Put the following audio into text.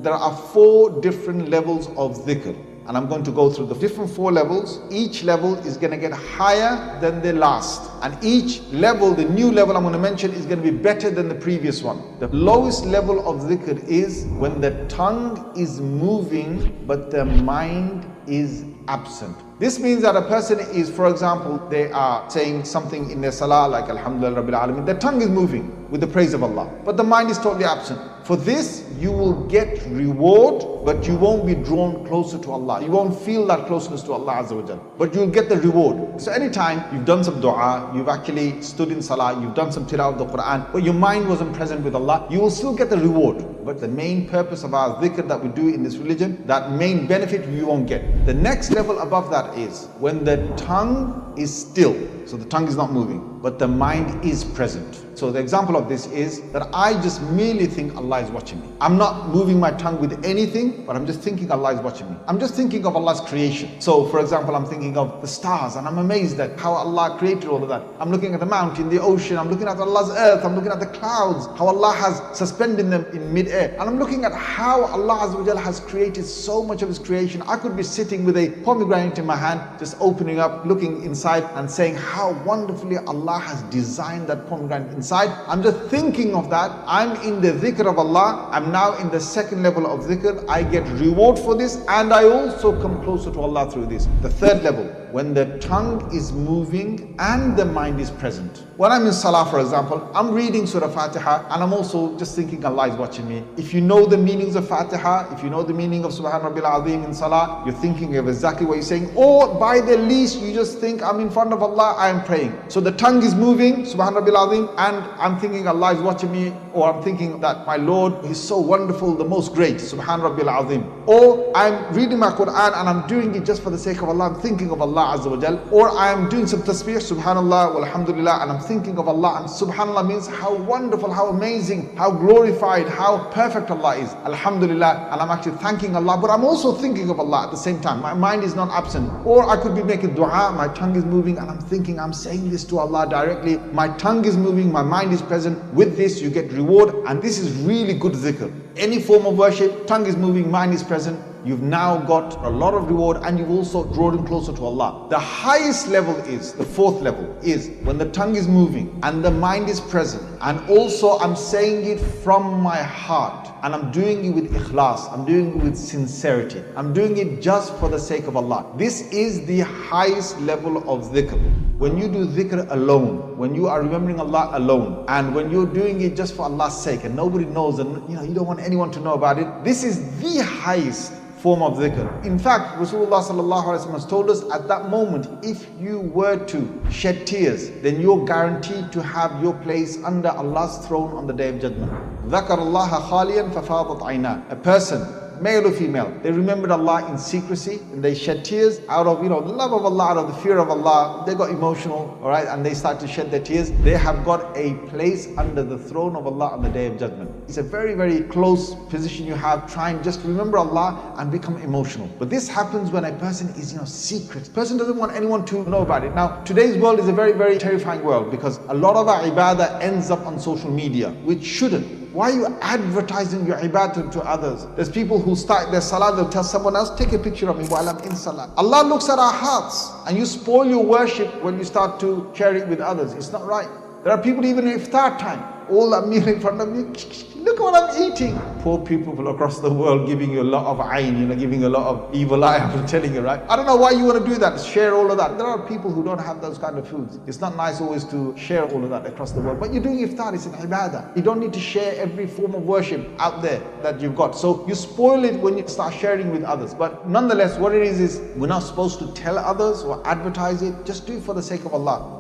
there are 4 different levels of dhikr. And I'm going to go through the different 4 levels. Each level is going to get higher than the last. And each level, the new level I'm going to mention, is going to be better than the previous one. The lowest level of dhikr is when the tongue is moving, but the mind is absent. This means that a person is, for example, they are saying something in their salah like Alhamdulillah Rabbil Alameen. Their tongue is moving with the praise of Allah, but the mind is totally absent. For this, you will get reward, but you won't be drawn closer to Allah. You won't feel that closeness to Allah Azza wa Jal, but you'll get the reward. So anytime you've done some dua, you've actually stood in salah, you've done some tilawah of the Qur'an, but your mind wasn't present with Allah, you will still get the reward. But the main purpose of our dhikr that we do in this religion, that main benefit you won't get. The next level above that is when the tongue is still. So the tongue is not moving, but the mind is present. So the example of this is that I just merely think Allah is watching me. I'm not moving my tongue with anything, but I'm just thinking Allah is watching me. I'm just thinking of Allah's creation. So for example, I'm thinking of the stars and I'm amazed at how Allah created all of that. I'm looking at the mountain, the ocean, I'm looking at Allah's earth, I'm looking at the clouds, how Allah has suspended them in mid-air. And I'm looking at how Allah Azza wa Jal has created so much of His creation. I could be sitting with a pomegranate in my hand, just opening up, looking inside and saying how wonderfully Allah has designed that pomegranate inside. I'm just thinking of that. I'm in the dhikr of Allah. I'm now in the second level of dhikr. I get reward for this and I also come closer to Allah through this. The third level, when the tongue is moving and the mind is present. When I'm in salah, for example, I'm reading Surah Fatiha and I'm also just thinking Allah is watching me. If you know the meanings of Fatiha, if you know the meaning of Subhan Rabbil Azim in salah, you're thinking of exactly what you're saying. Or by the least, you just think I'm in front of Allah, I am praying. So the tongue is moving, Subhan Rabbil Azim, and I'm thinking Allah is watching me, or I'm thinking that my Lord is so wonderful, the most great, Subhan Rabbil Azim. Or I'm reading my Qur'an and I'm doing it just for the sake of Allah, I'm thinking of Allah Azza wa Jal. Or I'm doing some tasbih, Subhanallah, walhamdulillah, and I'm thinking of Allah. And Subhanallah means how wonderful, how amazing, how glorified, how perfect Allah is. Alhamdulillah, and I'm actually thanking Allah, but I'm also thinking of Allah at the same time. My mind is not absent. Or I could be making dua, my tongue is moving and I'm thinking, I'm saying this to Allah directly. My tongue is moving, my mind is present. With this, you get reward, and this is really good dhikr. Any form of worship, tongue is moving, mind is present. You've now got a lot of reward and you've also drawn closer to Allah. The highest level is, the fourth level is when the tongue is moving and the mind is present, and also I'm saying it from my heart and I'm doing it with ikhlas, I'm doing it with sincerity, I'm doing it just for the sake of Allah. This is the highest level of dhikr. When you do dhikr alone, when you are remembering Allah alone, and when you're doing it just for Allah's sake and nobody knows, and you don't want anyone to know about it, this is the highest form of dhikr. In fact, Rasulullah sallallahu alaihi wasallam has told us at that moment, if you were to shed tears, then you're guaranteed to have your place under Allah's throne on the Day of Judgment. ذَكَرَ اللَّهَ خَالِيًا فَفَاضَتْ عَيْنَاهُ. A person, male or female, they remembered Allah in secrecy and they shed tears out of the love of Allah, out of the fear of Allah. They got emotional, all right, and they start to shed their tears. They have got a place under the throne of Allah on the Day of Judgment. It's a very, very close position you have. Try and just remember Allah and become emotional. But this happens when a person is secret. The person doesn't want anyone to know about it. Now, today's world is a very, very terrifying world because a lot of our ibadah ends up on social media, which shouldn't. Why are you advertising your ibadah to others? There's people who start their salah, they'll tell someone else, take a picture of me while I'm in salah. Allah looks at our hearts, and you spoil your worship when you start to share it with others. It's not right. There are people even in iftar time, all that meal in front of you, look at what I'm eating. Poor people across the world giving you a lot of ayn, giving you a lot of evil eye, I'm telling you, right? I don't know why you want to do that, share all of that. There are people who don't have those kind of foods. It's not nice always to share all of that across the world. But you're doing iftar, it's an ibadah. You don't need to share every form of worship out there that you've got. So you spoil it when you start sharing with others. But nonetheless, what it is we're not supposed to tell others or advertise it. Just do it for the sake of Allah.